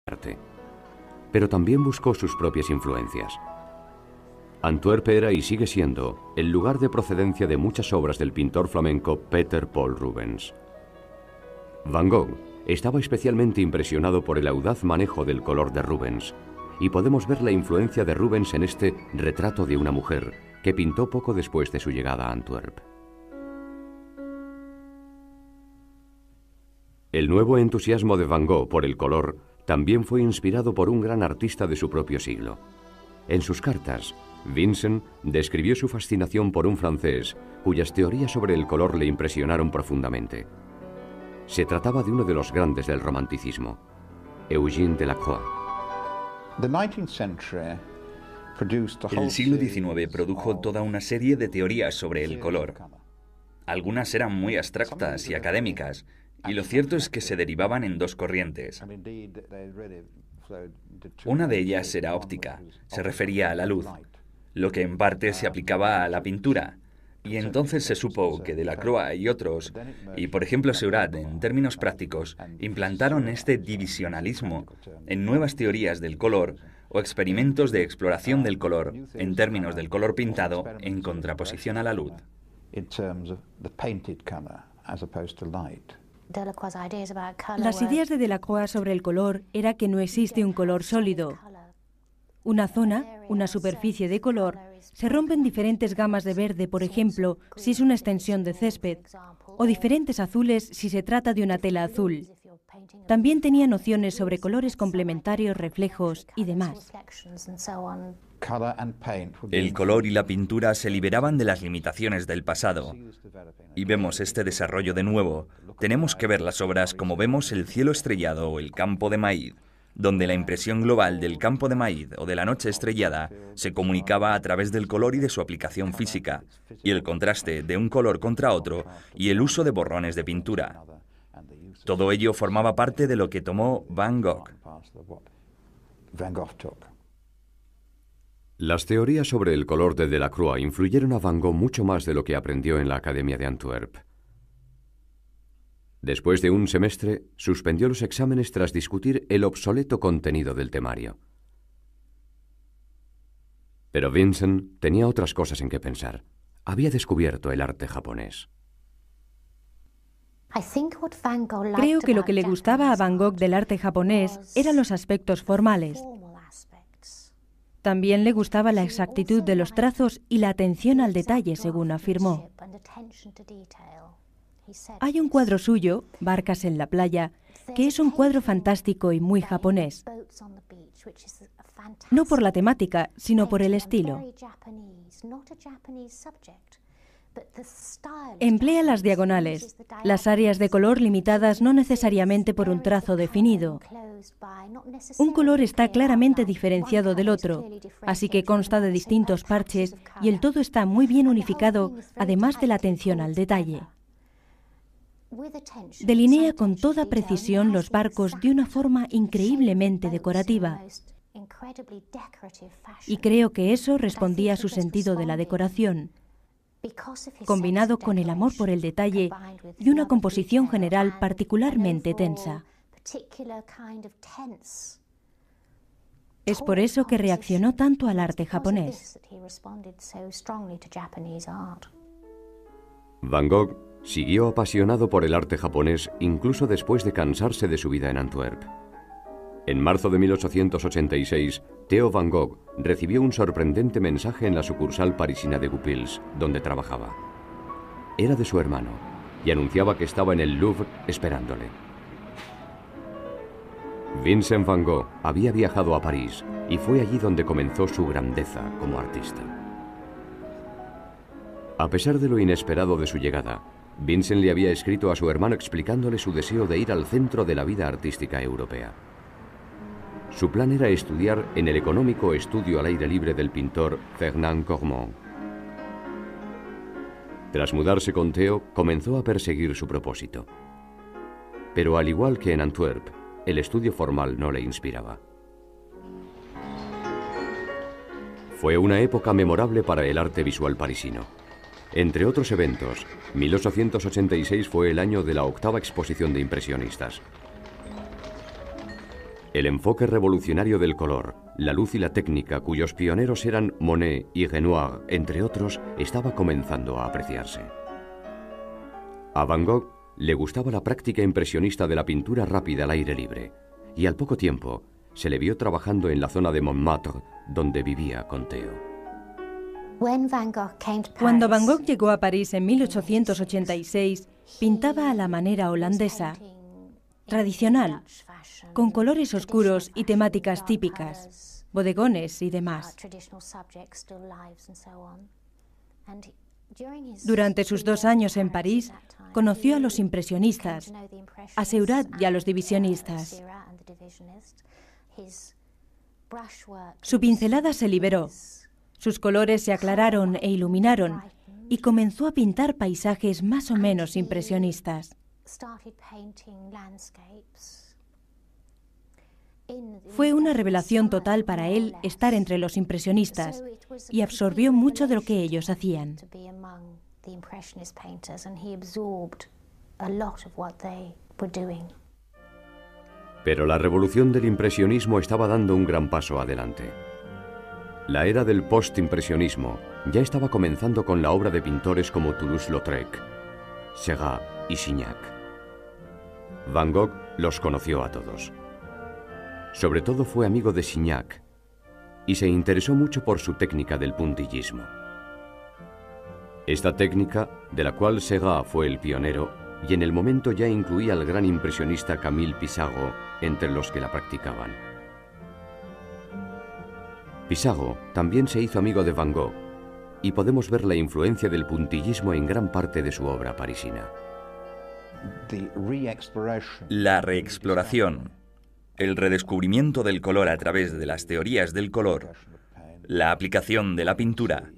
arte, pero también buscó sus propias influencias. Antwerp era y sigue siendo el lugar de procedencia de muchas obras del pintor flamenco Peter Paul Rubens. Van Gogh estaba especialmente impresionado por el audaz manejo del color de Rubens, y podemos ver la influencia de Rubens en este Retrato de una mujer, que pintó poco después de su llegada a Antwerp. El nuevo entusiasmo de Van Gogh por el color también fue inspirado por un gran artista de su propio siglo. En sus cartas, Vincent describió su fascinación por un francés cuyas teorías sobre el color le impresionaron profundamente. Se trataba de uno de los grandes del romanticismo, Eugène Delacroix. El siglo XIX produjo toda una serie de teorías sobre el color. Algunas eran muy abstractas y académicas, y lo cierto es que se derivaban en dos corrientes. Una de ellas era óptica, se refería a la luz, lo que en parte se aplicaba a la pintura, y entonces se supo que Delacroix y otros, y por ejemplo Seurat en términos prácticos, implantaron este divisionalismo en nuevas teorías del color o experimentos de exploración del color en términos del color pintado en contraposición a la luz. Las ideas de Delacroix sobre el color era que no existe un color sólido. Una zona, una superficie de color, se rompe en diferentes gamas de verde, por ejemplo, si es una extensión de césped, o diferentes azules si se trata de una tela azul. También tenía nociones sobre colores complementarios, reflejos y demás. El color y la pintura se liberaban de las limitaciones del pasado. Y vemos este desarrollo de nuevo. Tenemos que ver las obras como vemos el cielo estrellado o el campo de maíz, donde la impresión global del campo de maíz o de la noche estrellada se comunicaba a través del color y de su aplicación física, y el contraste de un color contra otro y el uso de borrones de pintura. Todo ello formaba parte de lo que tomó Van Gogh. Las teorías sobre el color de Delacroix influyeron a Van Gogh mucho más de lo que aprendió en la Academia de Antwerp. Después de un semestre, suspendió los exámenes tras discutir el obsoleto contenido del temario. Pero Vincent tenía otras cosas en que pensar. Había descubierto el arte japonés. Creo que lo que le gustaba a Van Gogh del arte japonés eran los aspectos formales. También le gustaba la exactitud de los trazos y la atención al detalle, según afirmó. Hay un cuadro suyo, Barcas en la playa, que es un cuadro fantástico y muy japonés. No por la temática, sino por el estilo. Emplea las diagonales, las áreas de color limitadas no necesariamente por un trazo definido. Un color está claramente diferenciado del otro, así que consta de distintos parches y el todo está muy bien unificado, además de la atención al detalle. Delinea con toda precisión los barcos de una forma increíblemente decorativa. Y creo que eso respondía a su sentido de la decoración, combinado con el amor por el detalle y una composición general particularmente tensa. Es por eso que reaccionó tanto al arte japonés. Van Gogh siguió apasionado por el arte japonés incluso después de cansarse de su vida en Antwerp. En marzo de 1886, Theo van Gogh recibió un sorprendente mensaje en la sucursal parisina de Goupils, donde trabajaba. Era de su hermano y anunciaba que estaba en el Louvre esperándole. Vincent van Gogh había viajado a París y fue allí donde comenzó su grandeza como artista. A pesar de lo inesperado de su llegada, Vincent le había escrito a su hermano explicándole su deseo de ir al centro de la vida artística europea. Su plan era estudiar en el económico estudio al aire libre del pintor Fernand Cormon. Tras mudarse con Theo, comenzó a perseguir su propósito. Pero al igual que en Antwerp, el estudio formal no le inspiraba. Fue una época memorable para el arte visual parisino. Entre otros eventos, 1886 fue el año de la 8ª exposición de impresionistas. El enfoque revolucionario del color, la luz y la técnica, cuyos pioneros eran Monet y Renoir, entre otros, estaba comenzando a apreciarse. A Van Gogh le gustaba la práctica impresionista de la pintura rápida al aire libre, y al poco tiempo se le vio trabajando en la zona de Montmartre, donde vivía con Theo. Cuando Van Gogh llegó a París en 1886, pintaba a la manera holandesa, tradicional, con colores oscuros y temáticas típicas, bodegones y demás. Durante sus 2 años en París, conoció a los impresionistas, a Seurat y a los divisionistas. Su pincelada se liberó, sus colores se aclararon e iluminaron, y comenzó a pintar paisajes más o menos impresionistas. Fue una revelación total para él estar entre los impresionistas y absorbió mucho de lo que ellos hacían. Pero la revolución del impresionismo estaba dando un gran paso adelante. La era del postimpresionismo ya estaba comenzando con la obra de pintores como Toulouse-Lautrec, Seurat y Signac. Van Gogh los conoció a todos. Sobre todo fue amigo de Signac y se interesó mucho por su técnica del puntillismo. Esta técnica, de la cual Seurat fue el pionero, y en el momento ya incluía al gran impresionista Camille Pissarro entre los que la practicaban. Pissarro también se hizo amigo de Van Gogh, y podemos ver la influencia del puntillismo en gran parte de su obra parisina. La reexploración, el redescubrimiento del color a través de las teorías del color, la aplicación de la pintura,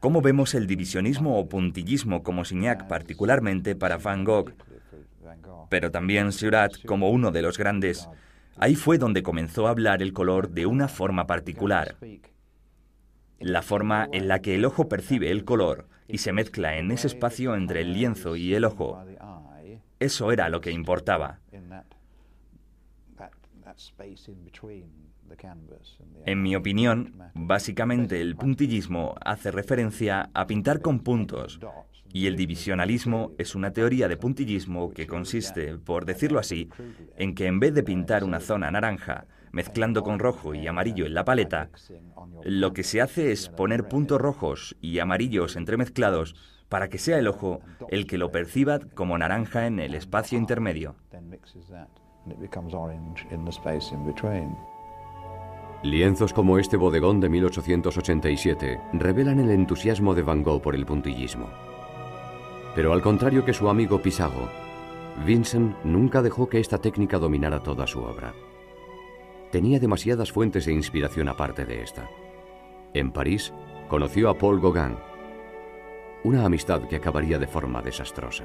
cómo vemos el divisionismo o puntillismo como Signac particularmente para Van Gogh, pero también Seurat como uno de los grandes. Ahí fue donde comenzó a hablar el color de una forma particular, la forma en la que el ojo percibe el color y se mezcla en ese espacio entre el lienzo y el ojo. Eso era lo que importaba. En mi opinión, básicamente el puntillismo hace referencia a pintar con puntos, y el divisionalismo es una teoría de puntillismo que consiste, por decirlo así, en que en vez de pintar una zona naranja, mezclando con rojo y amarillo en la paleta, lo que se hace es poner puntos rojos y amarillos entremezclados para que sea el ojo el que lo perciba como naranja en el espacio intermedio. Lienzos como este bodegón de 1887 revelan el entusiasmo de Van Gogh por el puntillismo. Pero al contrario que su amigo Pissarro, Vincent nunca dejó que esta técnica dominara toda su obra. Tenía demasiadas fuentes de inspiración aparte de esta. En París conoció a Paul Gauguin, una amistad que acabaría de forma desastrosa.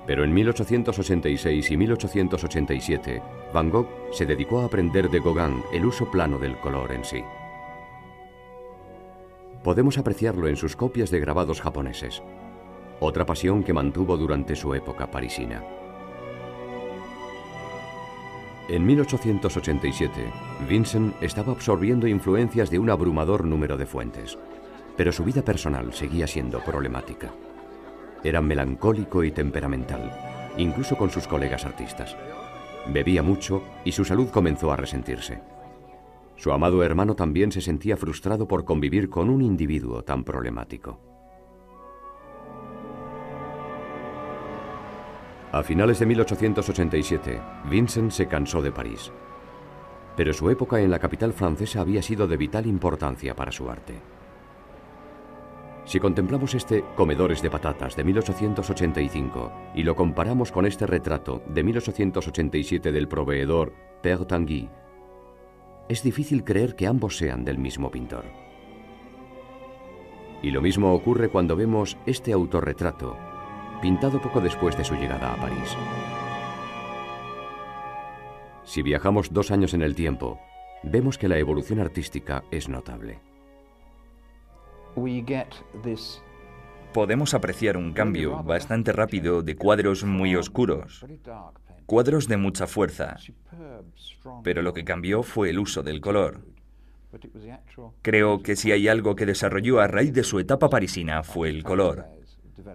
Pero en 1886 y 1887, Van Gogh se dedicó a aprender de Gauguin el uso plano del color en sí. Podemos apreciarlo en sus copias de grabados japoneses, otra pasión que mantuvo durante su época parisina. En 1887, Vincent estaba absorbiendo influencias de un abrumador número de fuentes, pero su vida personal seguía siendo problemática. Era melancólico y temperamental, incluso con sus colegas artistas. Bebía mucho y su salud comenzó a resentirse. Su amado hermano también se sentía frustrado por convivir con un individuo tan problemático. A finales de 1887, Vincent se cansó de París. Pero su época en la capital francesa había sido de vital importancia para su arte. Si contemplamos este Comedores de patatas de 1885 y lo comparamos con este retrato de 1887 del proveedor Père Tanguy, es difícil creer que ambos sean del mismo pintor. Y lo mismo ocurre cuando vemos este autorretrato, pintado poco después de su llegada a París. Si viajamos 2 años en el tiempo, vemos que la evolución artística es notable. Podemos apreciar un cambio bastante rápido de cuadros muy oscuros, cuadros de mucha fuerza, pero lo que cambió fue el uso del color. Creo que si hay algo que desarrolló a raíz de su etapa parisina fue el color.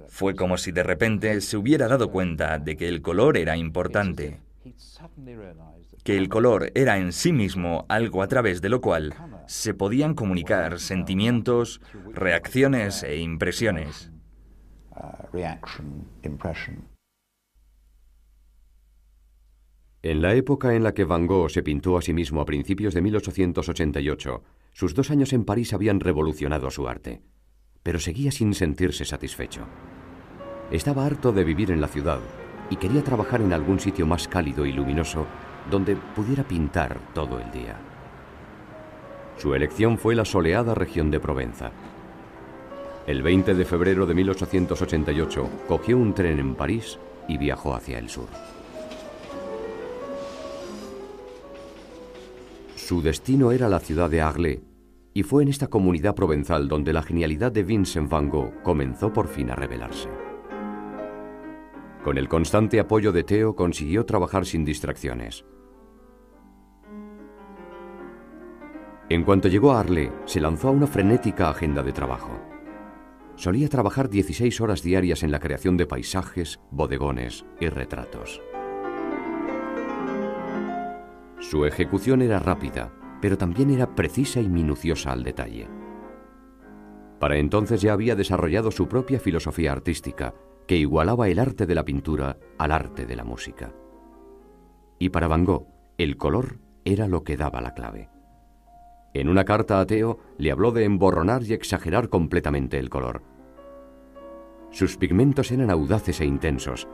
Fue como si de repente se hubiera dado cuenta de que el color era importante, que el color era en sí mismo algo a través de lo cual se podían comunicar sentimientos, reacciones e impresiones. En la época en la que Van Gogh se pintó a sí mismo a principios de 1888, sus 2 años en París habían revolucionado su arte, pero seguía sin sentirse satisfecho. Estaba harto de vivir en la ciudad y quería trabajar en algún sitio más cálido y luminoso donde pudiera pintar todo el día. Su elección fue la soleada región de Provenza. El 20 de febrero de 1888 cogió un tren en París y viajó hacia el sur. Su destino era la ciudad de Arles, y fue en esta comunidad provenzal donde la genialidad de Vincent van Gogh comenzó por fin a revelarse. Con el constante apoyo de Theo consiguió trabajar sin distracciones. En cuanto llegó a Arles, se lanzó a una frenética agenda de trabajo. Solía trabajar 16 horas diarias en la creación de paisajes, bodegones y retratos. Su ejecución era rápida, pero también era precisa y minuciosa al detalle. Para entonces ya había desarrollado su propia filosofía artística, que igualaba el arte de la pintura al arte de la música. Y para Van Gogh, el color era lo que daba la clave. En una carta a Theo le habló de emborronar y exagerar completamente el color. Sus pigmentos eran audaces e intensos,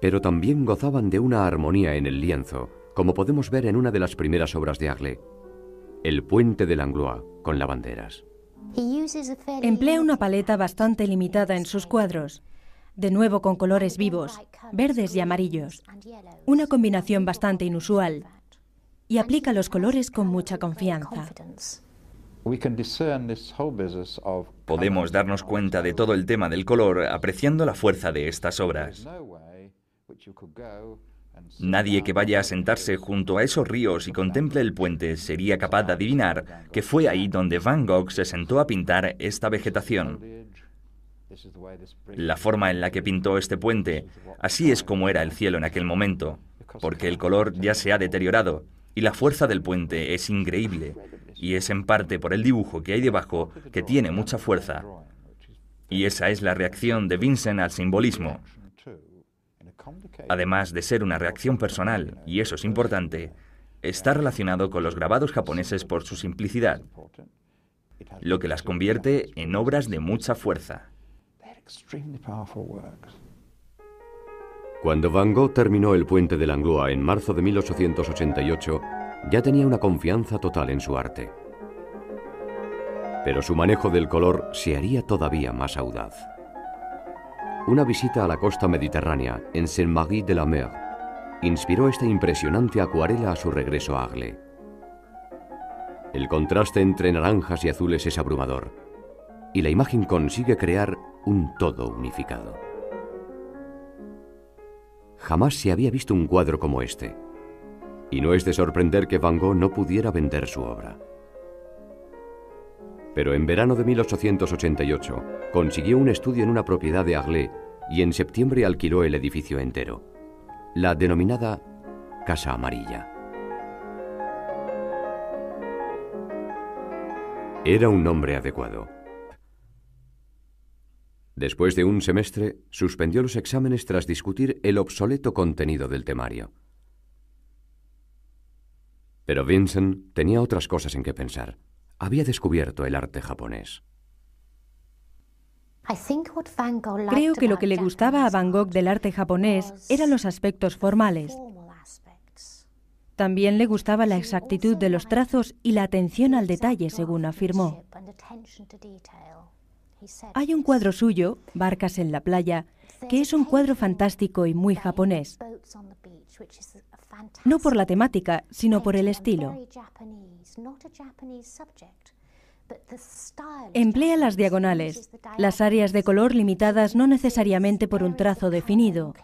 pero también gozaban de una armonía en el lienzo, como podemos ver en una de las primeras obras de Arles, el puente de Langlois con lavanderas. Emplea una paleta bastante limitada en sus cuadros, de nuevo con colores vivos, verdes y amarillos, una combinación bastante inusual, y aplica los colores con mucha confianza. Podemos darnos cuenta de todo el tema del color apreciando la fuerza de estas obras. Nadie que vaya a sentarse junto a esos ríos y contemple el puente sería capaz de adivinar que fue ahí donde Van Gogh se sentó a pintar esta vegetación. La forma en la que pintó este puente, así es como era el cielo en aquel momento, porque el color ya se ha deteriorado y la fuerza del puente es increíble, y es en parte por el dibujo que hay debajo que tiene mucha fuerza. Y esa es la reacción de Vincent al simbolismo. Además de ser una reacción personal, y eso es importante, está relacionado con los grabados japoneses por su simplicidad, lo que las convierte en obras de mucha fuerza. Cuando Van Gogh terminó el puente de Langlois en marzo de 1888, ya tenía una confianza total en su arte. Pero su manejo del color se haría todavía más audaz. Una visita a la costa mediterránea, en Saint-Marie-de-la-Mer, inspiró esta impresionante acuarela a su regreso a Arles. El contraste entre naranjas y azules es abrumador, y la imagen consigue crear un todo unificado. Jamás se había visto un cuadro como este, y no es de sorprender que Van Gogh no pudiera vender su obra. Pero en verano de 1888 consiguió un estudio en una propiedad de Arles y en septiembre alquiló el edificio entero, la denominada Casa Amarilla. Era un nombre adecuado. Después de un semestre, suspendió los exámenes tras discutir el obsoleto contenido del temario. Pero Vincent tenía otras cosas en que pensar. Había descubierto el arte japonés. Creo que lo que le gustaba a Van Gogh del arte japonés eran los aspectos formales. También le gustaba la exactitud de los trazos y la atención al detalle, según afirmó. Hay un cuadro suyo, Barcas en la playa, que es un cuadro fantástico y muy japonés. No por la temática, sino por el estilo. Emplea las diagonales, las áreas de color limitadas no necesariamente por un trazo definido.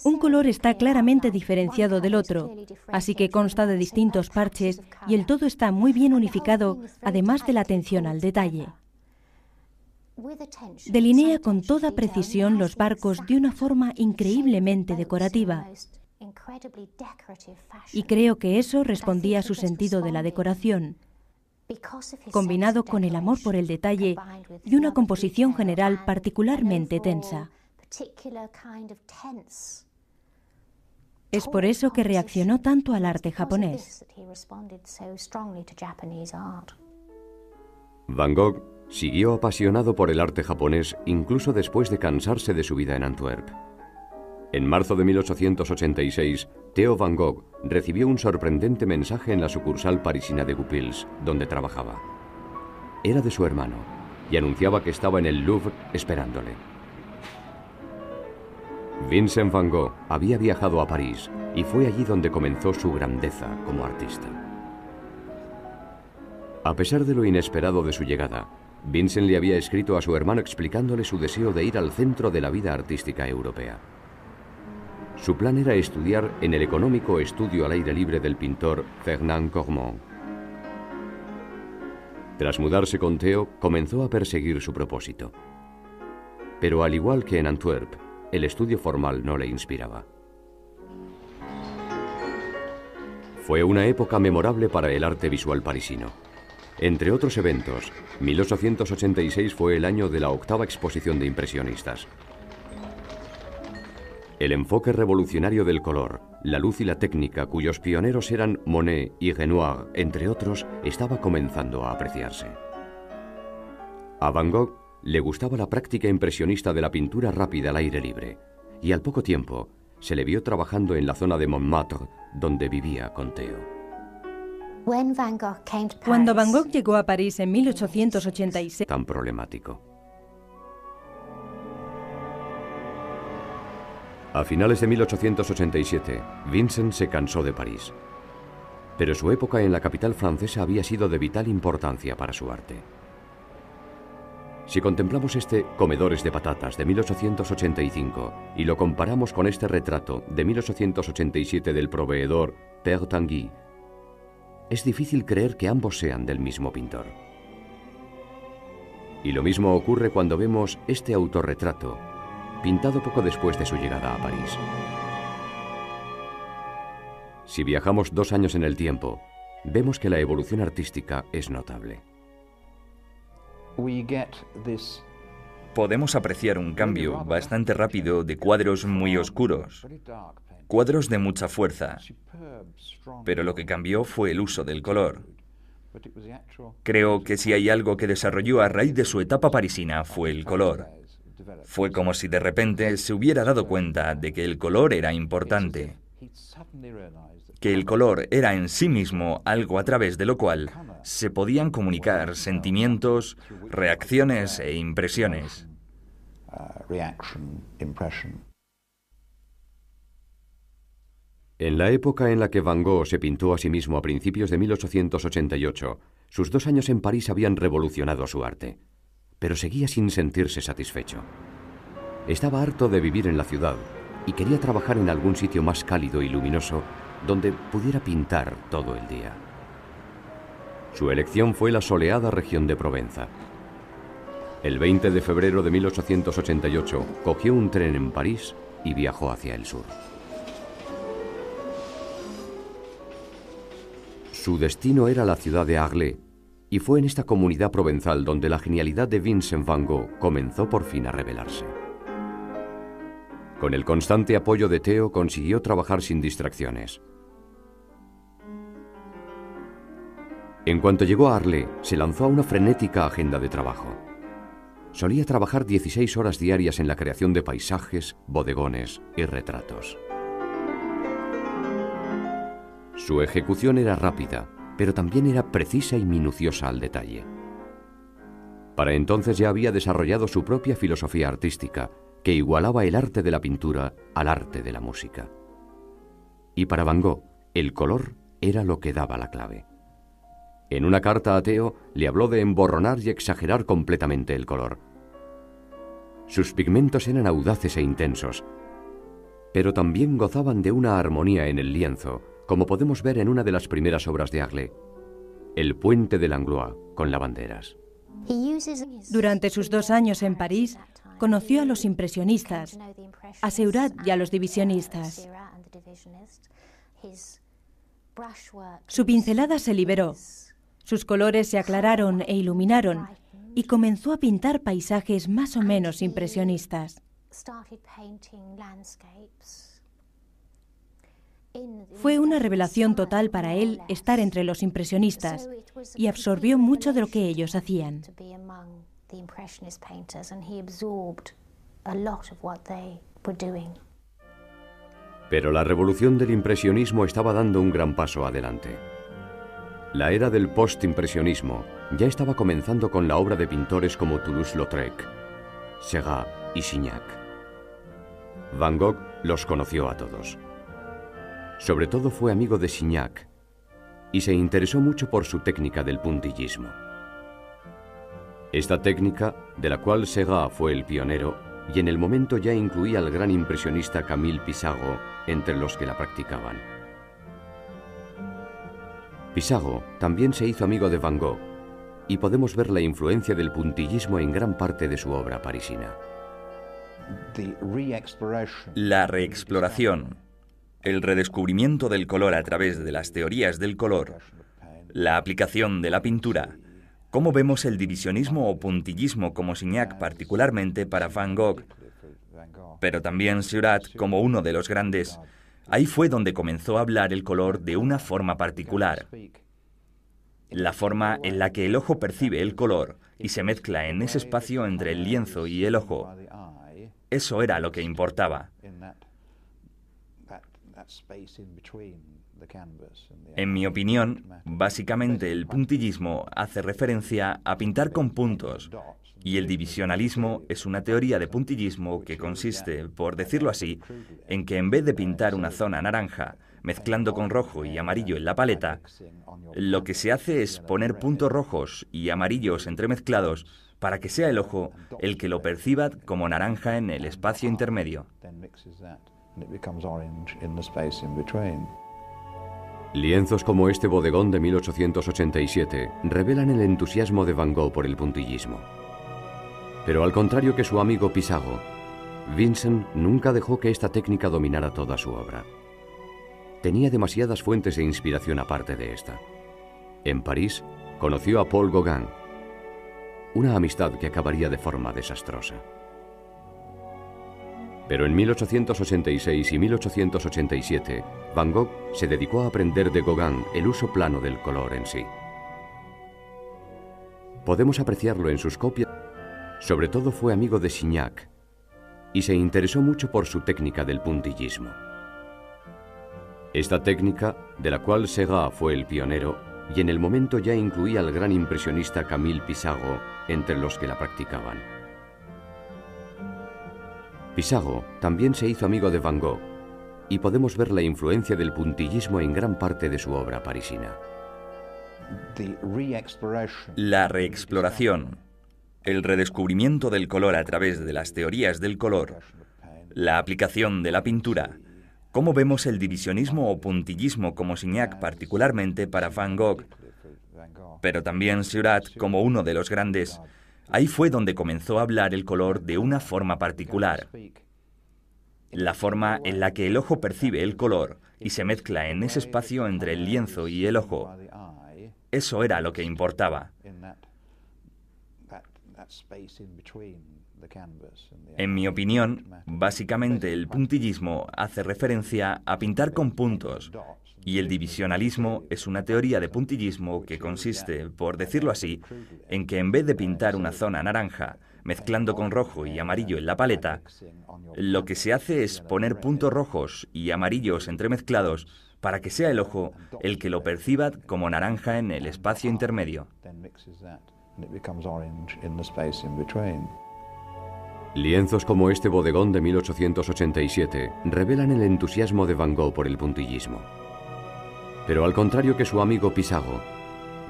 Un color está claramente diferenciado del otro, así que consta de distintos parches y el todo está muy bien unificado, además de la atención al detalle. Delinea con toda precisión los barcos de una forma increíblemente decorativa. Y creo que eso respondía a su sentido de la decoración, combinado con el amor por el detalle y una composición general particularmente tensa. Es por eso que reaccionó tanto al arte japonés. Van Gogh siguió apasionado por el arte japonés incluso después de cansarse de su vida en Antwerp. En marzo de 1886, Theo van Gogh recibió un sorprendente mensaje en la sucursal parisina de Goupils, donde trabajaba. Era de su hermano y anunciaba que estaba en el Louvre esperándole. Vincent van Gogh había viajado a París y fue allí donde comenzó su grandeza como artista. A pesar de lo inesperado de su llegada, Vincent le había escrito a su hermano explicándole su deseo de ir al centro de la vida artística europea. Su plan era estudiar en el económico estudio al aire libre del pintor Fernand Cormon. Tras mudarse con Theo, comenzó a perseguir su propósito. Pero al igual que en Antwerp, el estudio formal no le inspiraba. Fue una época memorable para el arte visual parisino. Entre otros eventos, 1886 fue el año de la 8ª exposición de impresionistas. El enfoque revolucionario del color, la luz y la técnica, cuyos pioneros eran Monet y Renoir, entre otros, estaba comenzando a apreciarse. A Van Gogh le gustaba la práctica impresionista de la pintura rápida al aire libre, y al poco tiempo se le vio trabajando en la zona de Montmartre, donde vivía con Theo. Cuando Van Gogh llegó a París en 1886, tan problemático. A finales de 1887, Vincent se cansó de París. Pero su época en la capital francesa había sido de vital importancia para su arte. Si contemplamos este Comedores de patatas de 1885 y lo comparamos con este retrato de 1887 del proveedor Père Tanguy, es difícil creer que ambos sean del mismo pintor. Y lo mismo ocurre cuando vemos este autorretrato, pintado poco después de su llegada a París. Si viajamos 2 años en el tiempo, vemos que la evolución artística es notable. Podemos apreciar un cambio bastante rápido de cuadros muy oscuros, cuadros de mucha fuerza, pero lo que cambió fue el uso del color. Creo que si hay algo que desarrolló a raíz de su etapa parisina fue el color. Fue como si de repente se hubiera dado cuenta de que el color era importante, que el color era en sí mismo algo a través de lo cual se podían comunicar sentimientos, reacciones e impresiones. En la época en la que Van Gogh se pintó a sí mismo a principios de 1888, sus 2 años en París habían revolucionado su arte. Pero seguía sin sentirse satisfecho. Estaba harto de vivir en la ciudad y quería trabajar en algún sitio más cálido y luminoso donde pudiera pintar todo el día. Su elección fue la soleada región de Provenza. El 20 de febrero de 1888 cogió un tren en París y viajó hacia el sur. Su destino era la ciudad de Arles, y fue en esta comunidad provenzal donde la genialidad de Vincent van Gogh comenzó por fin a revelarse. Con el constante apoyo de Theo consiguió trabajar sin distracciones. En cuanto llegó a Arles, se lanzó a una frenética agenda de trabajo. Solía trabajar 16 horas diarias en la creación de paisajes, bodegones y retratos. Su ejecución era rápida, pero también era precisa y minuciosa al detalle. Para entonces ya había desarrollado su propia filosofía artística, que igualaba el arte de la pintura al arte de la música. Y para Van Gogh, el color era lo que daba la clave. En una carta a Theo le habló de emborronar y exagerar completamente el color. Sus pigmentos eran audaces e intensos, pero también gozaban de una armonía en el lienzo, como podemos ver en una de las primeras obras de Aglaé, El puente de Langlois, con lavanderas. Durante sus 2 años en París, conoció a los impresionistas, a Seurat y a los divisionistas. Su pincelada se liberó, sus colores se aclararon e iluminaron, y comenzó a pintar paisajes más o menos impresionistas. Fue una revelación total para él estar entre los impresionistas y absorbió mucho de lo que ellos hacían. Pero la revolución del impresionismo estaba dando un gran paso adelante. La era del postimpresionismo ya estaba comenzando con la obra de pintores como Toulouse-Lautrec, Seurat y Signac. Van Gogh los conoció a todos. Sobre todo fue amigo de Signac y se interesó mucho por su técnica del puntillismo. Esta técnica, de la cual Seurat fue el pionero, y en el momento ya incluía al gran impresionista Camille Pissarro entre los que la practicaban. Pissarro también se hizo amigo de Van Gogh, y podemos ver la influencia del puntillismo en gran parte de su obra parisina. La reexploración, el redescubrimiento del color a través de las teorías del color, la aplicación de la pintura, cómo vemos el divisionismo o puntillismo como Signac particularmente para Van Gogh, pero también Seurat como uno de los grandes. Ahí fue donde comenzó a hablar el color de una forma particular. La forma en la que el ojo percibe el color y se mezcla en ese espacio entre el lienzo y el ojo. Eso era lo que importaba. En mi opinión, básicamente el puntillismo hace referencia a pintar con puntos, y el divisionalismo es una teoría de puntillismo que consiste, por decirlo así, en que en vez de pintar una zona naranja, mezclando con rojo y amarillo en la paleta, lo que se hace es poner puntos rojos y amarillos entremezclados para que sea el ojo el que lo perciba como naranja en el espacio intermedio. Lienzos como este bodegón de 1887 revelan el entusiasmo de Van Gogh por el puntillismo. Pero al contrario que su amigo Pissarro, Vincent nunca dejó que esta técnica dominara toda su obra. Tenía demasiadas fuentes de inspiración aparte de esta. En París conoció a Paul Gauguin, una amistad que acabaría de forma desastrosa. Pero en 1886 y 1887, Van Gogh se dedicó a aprender de Gauguin el uso plano del color en sí. Podemos apreciarlo en sus copias. Sobre todo fue amigo de Signac y se interesó mucho por su técnica del puntillismo. Esta técnica, de la cual Seurat fue el pionero, y en el momento ya incluía al gran impresionista Camille Pissarro entre los que la practicaban. Pissarro también se hizo amigo de Van Gogh, y podemos ver la influencia del puntillismo en gran parte de su obra parisina. La reexploración, el redescubrimiento del color a través de las teorías del color, la aplicación de la pintura, cómo vemos el divisionismo o puntillismo como Signac particularmente para Van Gogh, pero también Seurat como uno de los grandes. Ahí fue donde comenzó a hablar el color de una forma particular. La forma en la que el ojo percibe el color y se mezcla en ese espacio entre el lienzo y el ojo. Eso era lo que importaba. En mi opinión, básicamente el puntillismo hace referencia a pintar con puntos, y el divisionalismo es una teoría de puntillismo que consiste, por decirlo así, en que en vez de pintar una zona naranja, mezclando con rojo y amarillo en la paleta, lo que se hace es poner puntos rojos y amarillos entremezclados para que sea el ojo el que lo perciba como naranja en el espacio intermedio. Lienzos como este bodegón de 1887 revelan el entusiasmo de Van Gogh por el puntillismo. Pero al contrario que su amigo Pissarro,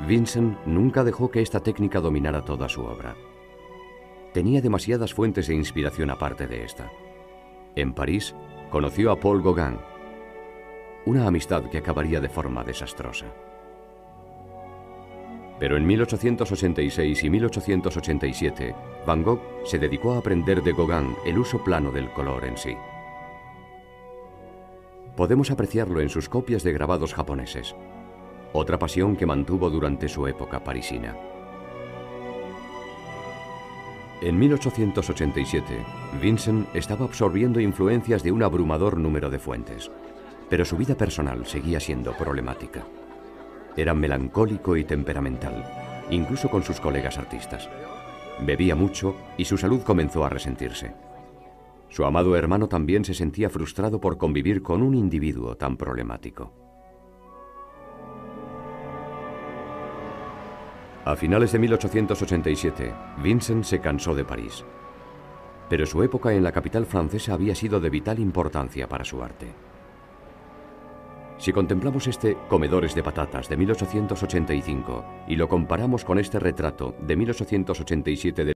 Vincent nunca dejó que esta técnica dominara toda su obra. Tenía demasiadas fuentes de inspiración aparte de esta. En París, conoció a Paul Gauguin, una amistad que acabaría de forma desastrosa. Pero en 1886 y 1887, Van Gogh se dedicó a aprender de Gauguin el uso plano del color en sí. Podemos apreciarlo en sus copias de grabados japoneses, otra pasión que mantuvo durante su época parisina. En 1887, Vincent estaba absorbiendo influencias de un abrumador número de fuentes, pero su vida personal seguía siendo problemática. Era melancólico y temperamental, incluso con sus colegas artistas. Bebía mucho y su salud comenzó a resentirse. Su amado hermano también se sentía frustrado por convivir con un individuo tan problemático. A finales de 1887, Vincent se cansó de París. Pero su época en la capital francesa había sido de vital importancia para su arte. Si contemplamos este Comedores de patatas de 1885 y lo comparamos con este retrato de 1887 de